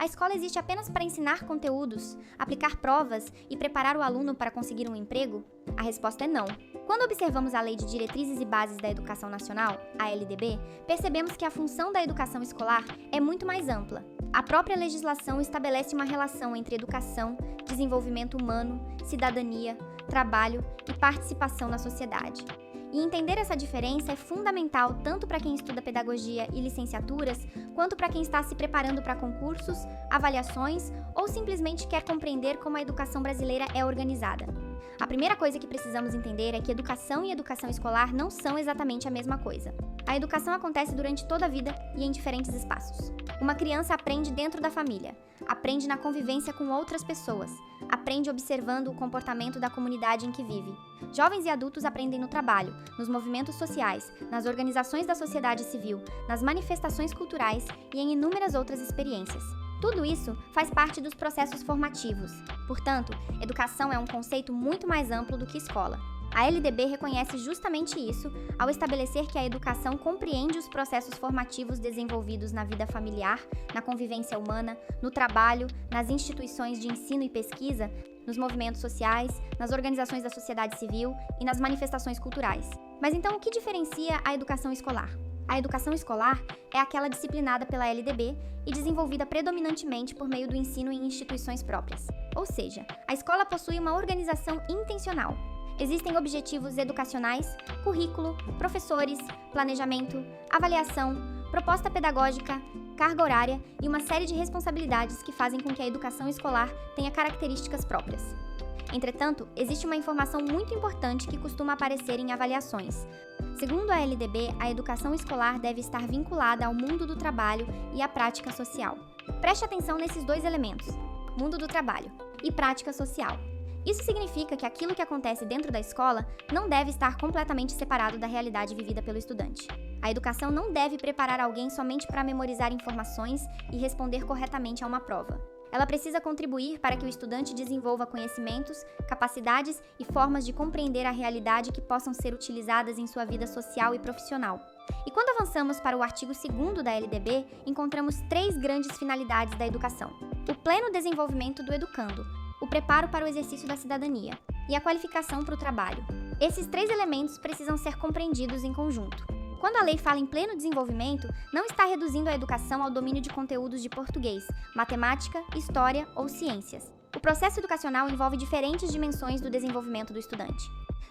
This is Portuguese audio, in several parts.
A escola existe apenas para ensinar conteúdos, aplicar provas e preparar o aluno para conseguir um emprego? A resposta é não. Quando observamos a Lei de Diretrizes e Bases da Educação Nacional, a LDB, percebemos que a função da educação escolar é muito mais ampla. A própria legislação estabelece uma relação entre educação, desenvolvimento humano, cidadania, trabalho e participação na sociedade. E entender essa diferença é fundamental tanto para quem estuda pedagogia e licenciaturas, quanto para quem está se preparando para concursos, avaliações ou simplesmente quer compreender como a educação brasileira é organizada. A primeira coisa que precisamos entender é que educação e educação escolar não são exatamente a mesma coisa. A educação acontece durante toda a vida e em diferentes espaços. Uma criança aprende dentro da família, aprende na convivência com outras pessoas, aprende observando o comportamento da comunidade em que vive. Jovens e adultos aprendem no trabalho, nos movimentos sociais, nas organizações da sociedade civil, nas manifestações culturais e em inúmeras outras experiências. Tudo isso faz parte dos processos formativos. Portanto, educação é um conceito muito mais amplo do que escola. A LDB reconhece justamente isso ao estabelecer que a educação compreende os processos formativos desenvolvidos na vida familiar, na convivência humana, no trabalho, nas instituições de ensino e pesquisa, nos movimentos sociais, nas organizações da sociedade civil e nas manifestações culturais. Mas então, o que diferencia a educação escolar? A educação escolar é aquela disciplinada pela LDB e desenvolvida predominantemente por meio do ensino em instituições próprias. Ou seja, a escola possui uma organização intencional. Existem objetivos educacionais, currículo, professores, planejamento, avaliação, proposta pedagógica, carga horária e uma série de responsabilidades que fazem com que a educação escolar tenha características próprias. Entretanto, existe uma informação muito importante que costuma aparecer em avaliações. Segundo a LDB, a educação escolar deve estar vinculada ao mundo do trabalho e à prática social. Preste atenção nesses dois elementos, mundo do trabalho e prática social. Isso significa que aquilo que acontece dentro da escola não deve estar completamente separado da realidade vivida pelo estudante. A educação não deve preparar alguém somente para memorizar informações e responder corretamente a uma prova. Ela precisa contribuir para que o estudante desenvolva conhecimentos, capacidades e formas de compreender a realidade que possam ser utilizadas em sua vida social e profissional. E quando avançamos para o artigo 2º da LDB, encontramos 3 grandes finalidades da educação: o pleno desenvolvimento do educando, o preparo para o exercício da cidadania e a qualificação para o trabalho. Esses 3 elementos precisam ser compreendidos em conjunto. Quando a lei fala em pleno desenvolvimento, não está reduzindo a educação ao domínio de conteúdos de português, matemática, história ou ciências. O processo educacional envolve diferentes dimensões do desenvolvimento do estudante.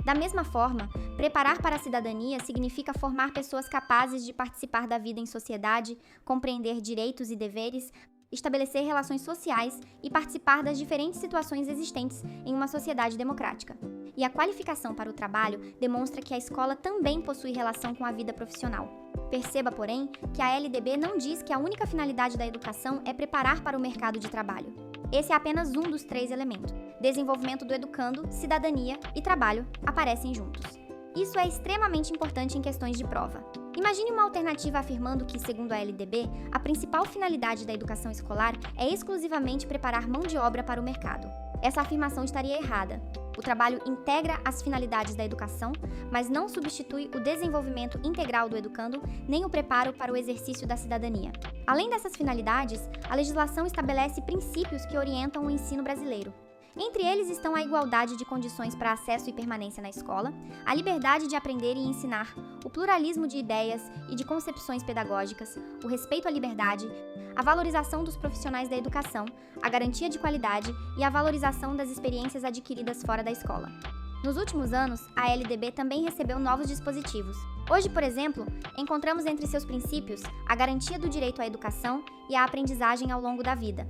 Da mesma forma, preparar para a cidadania significa formar pessoas capazes de participar da vida em sociedade, compreender direitos e deveres, estabelecer relações sociais e participar das diferentes situações existentes em uma sociedade democrática. E a qualificação para o trabalho demonstra que a escola também possui relação com a vida profissional. Perceba, porém, que a LDB não diz que a única finalidade da educação é preparar para o mercado de trabalho. Esse é apenas um dos 3 elementos. Desenvolvimento do educando, cidadania e trabalho aparecem juntos. Isso é extremamente importante em questões de prova. Imagine uma alternativa afirmando que, segundo a LDB, a principal finalidade da educação escolar é exclusivamente preparar mão de obra para o mercado. Essa afirmação estaria errada. O trabalho integra as finalidades da educação, mas não substitui o desenvolvimento integral do educando, nem o preparo para o exercício da cidadania. Além dessas finalidades, a legislação estabelece princípios que orientam o ensino brasileiro. Entre eles estão a igualdade de condições para acesso e permanência na escola, a liberdade de aprender e ensinar, o pluralismo de ideias e de concepções pedagógicas, o respeito à liberdade, a valorização dos profissionais da educação, a garantia de qualidade e a valorização das experiências adquiridas fora da escola. Nos últimos anos, a LDB também recebeu novos dispositivos. Hoje, por exemplo, encontramos entre seus princípios a garantia do direito à educação e à aprendizagem ao longo da vida,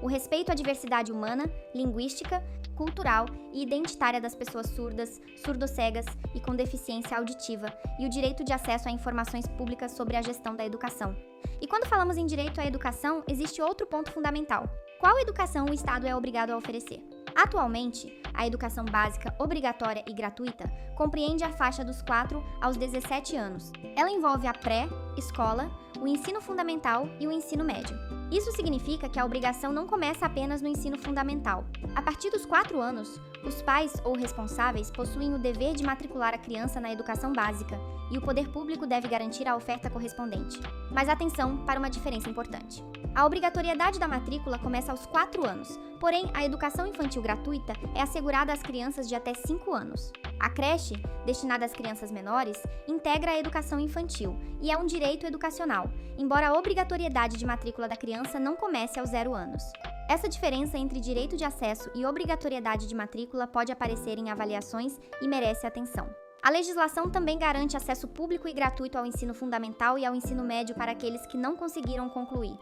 o respeito à diversidade humana, linguística, cultural e identitária das pessoas surdas, surdo-cegas e com deficiência auditiva e o direito de acesso a informações públicas sobre a gestão da educação. E quando falamos em direito à educação, existe outro ponto fundamental. Qual educação o Estado é obrigado a oferecer? Atualmente, a educação básica obrigatória e gratuita compreende a faixa dos 4 aos 17 anos. Ela envolve a pré, escola, o ensino fundamental e o ensino médio. Isso significa que a obrigação não começa apenas no ensino fundamental. A partir dos 4 anos, os pais ou responsáveis possuem o dever de matricular a criança na educação básica e o poder público deve garantir a oferta correspondente. Mas atenção para uma diferença importante. A obrigatoriedade da matrícula começa aos 4 anos, porém, a educação infantil gratuita é assegurada às crianças de até 5 anos. A creche, destinada às crianças menores, integra a educação infantil e é um direito educacional, embora a obrigatoriedade de matrícula da criança não comece aos 0 anos. Essa diferença entre direito de acesso e obrigatoriedade de matrícula pode aparecer em avaliações e merece atenção. A legislação também garante acesso público e gratuito ao ensino fundamental e ao ensino médio para aqueles que não conseguiram concluir,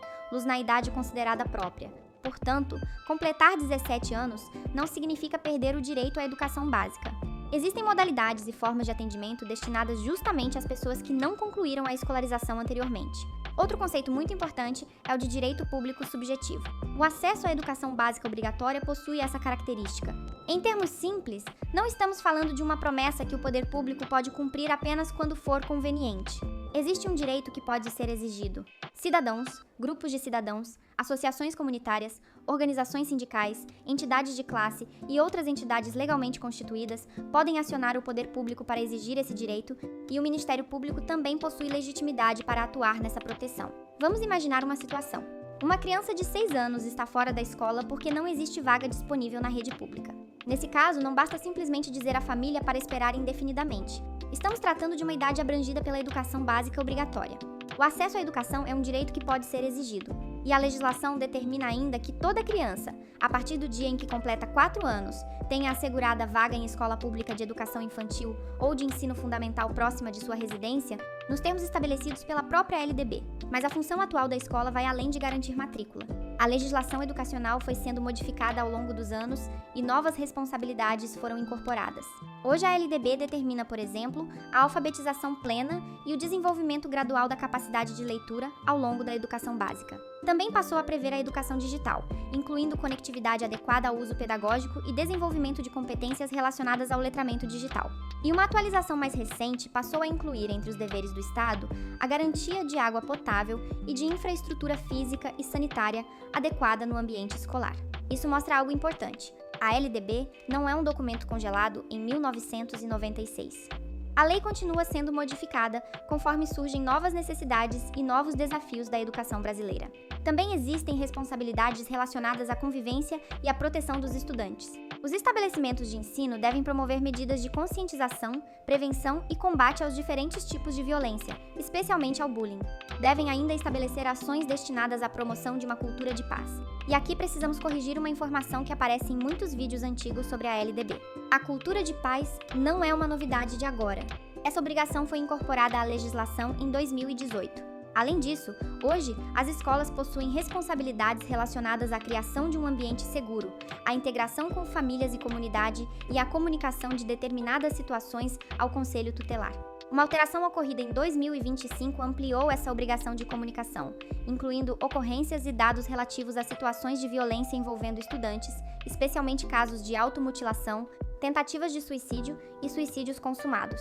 na idade considerada própria. Portanto, completar 17 anos não significa perder o direito à educação básica. Existem modalidades e formas de atendimento destinadas justamente às pessoas que não concluíram a escolarização anteriormente. Outro conceito muito importante é o de direito público subjetivo. O acesso à educação básica obrigatória possui essa característica. Em termos simples, não estamos falando de uma promessa que o poder público pode cumprir apenas quando for conveniente. Existe um direito que pode ser exigido. Cidadãos, grupos de cidadãos, associações comunitárias, organizações sindicais, entidades de classe e outras entidades legalmente constituídas podem acionar o poder público para exigir esse direito e o Ministério Público também possui legitimidade para atuar nessa proteção. Vamos imaginar uma situação. Uma criança de 6 anos está fora da escola porque não existe vaga disponível na rede pública. Nesse caso, não basta simplesmente dizer à família para esperar indefinidamente. Estamos tratando de uma idade abrangida pela educação básica obrigatória. O acesso à educação é um direito que pode ser exigido, e a legislação determina ainda que toda criança, a partir do dia em que completa 4 anos, tenha assegurada vaga em escola pública de educação infantil ou de ensino fundamental próxima de sua residência, nos termos estabelecidos pela própria LDB. Mas a função atual da escola vai além de garantir matrícula. A legislação educacional foi sendo modificada ao longo dos anos e novas responsabilidades foram incorporadas. Hoje a LDB determina, por exemplo, a alfabetização plena e o desenvolvimento gradual da capacidade de leitura ao longo da educação básica. Também passou a prever a educação digital, incluindo conectividade adequada ao uso pedagógico e desenvolvimento de competências relacionadas ao letramento digital. E uma atualização mais recente passou a incluir entre os deveres do Estado a garantia de água potável e de infraestrutura física e sanitária adequada no ambiente escolar. Isso mostra algo importante. A LDB não é um documento congelado em 1996. A lei continua sendo modificada conforme surgem novas necessidades e novos desafios da educação brasileira. Também existem responsabilidades relacionadas à convivência e à proteção dos estudantes. Os estabelecimentos de ensino devem promover medidas de conscientização, prevenção e combate aos diferentes tipos de violência, especialmente ao bullying. Devem ainda estabelecer ações destinadas à promoção de uma cultura de paz. E aqui precisamos corrigir uma informação que aparece em muitos vídeos antigos sobre a LDB. A cultura de paz não é uma novidade de agora. Essa obrigação foi incorporada à legislação em 2018. Além disso, hoje, as escolas possuem responsabilidades relacionadas à criação de um ambiente seguro, à integração com famílias e comunidade e à comunicação de determinadas situações ao Conselho Tutelar. Uma alteração ocorrida em 2025 ampliou essa obrigação de comunicação, incluindo ocorrências e dados relativos a situações de violência envolvendo estudantes, especialmente casos de automutilação, tentativas de suicídio e suicídios consumados.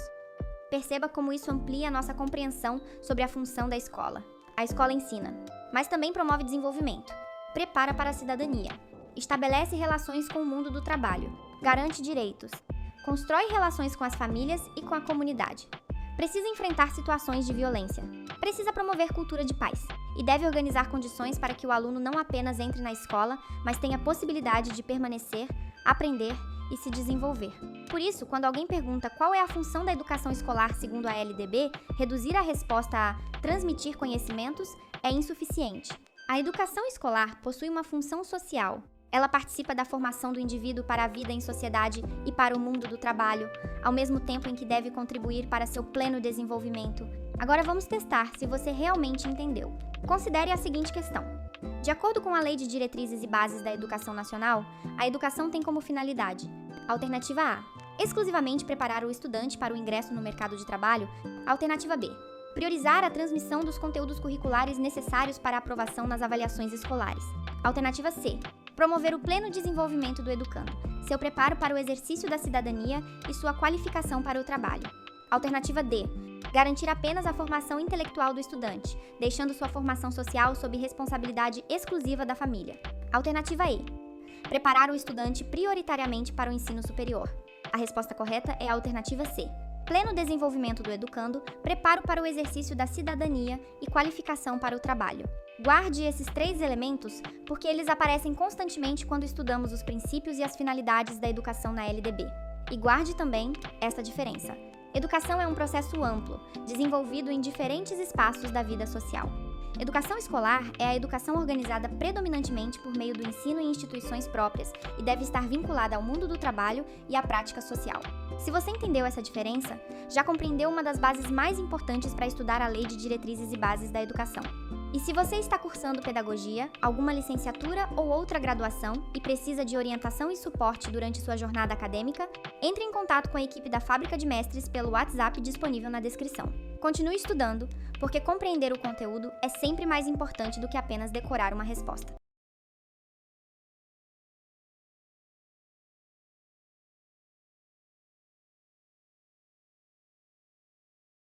Perceba como isso amplia a nossa compreensão sobre a função da escola. A escola ensina, mas também promove desenvolvimento, prepara para a cidadania, estabelece relações com o mundo do trabalho, garante direitos, constrói relações com as famílias e com a comunidade. Precisa enfrentar situações de violência, precisa promover cultura de paz e deve organizar condições para que o aluno não apenas entre na escola, mas tenha a possibilidade de permanecer, aprender e se desenvolver. Por isso, quando alguém pergunta qual é a função da educação escolar segundo a LDB, reduzir a resposta a transmitir conhecimentos é insuficiente. A educação escolar possui uma função social. Ela participa da formação do indivíduo para a vida em sociedade e para o mundo do trabalho, ao mesmo tempo em que deve contribuir para seu pleno desenvolvimento. Agora vamos testar se você realmente entendeu. Considere a seguinte questão. De acordo com a Lei de Diretrizes e Bases da Educação Nacional, a educação tem como finalidade: Alternativa A, exclusivamente preparar o estudante para o ingresso no mercado de trabalho. Alternativa B, priorizar a transmissão dos conteúdos curriculares necessários para a aprovação nas avaliações escolares. Alternativa C, promover o pleno desenvolvimento do educando, seu preparo para o exercício da cidadania e sua qualificação para o trabalho. Alternativa D, garantir apenas a formação intelectual do estudante, deixando sua formação social sob responsabilidade exclusiva da família. Alternativa E, preparar o estudante prioritariamente para o ensino superior. A resposta correta é a alternativa C. Pleno desenvolvimento do educando, preparo para o exercício da cidadania e qualificação para o trabalho. Guarde esses 3 elementos porque eles aparecem constantemente quando estudamos os princípios e as finalidades da educação na LDB. E guarde também esta diferença. Educação é um processo amplo, desenvolvido em diferentes espaços da vida social. Educação escolar é a educação organizada predominantemente por meio do ensino em instituições próprias e deve estar vinculada ao mundo do trabalho e à prática social. Se você entendeu essa diferença, já compreendeu uma das bases mais importantes para estudar a Lei de Diretrizes e Bases da Educação. E se você está cursando pedagogia, alguma licenciatura ou outra graduação e precisa de orientação e suporte durante sua jornada acadêmica, entre em contato com a equipe da Fábrica de Mestres pelo WhatsApp disponível na descrição. Continue estudando, porque compreender o conteúdo é sempre mais importante do que apenas decorar uma resposta.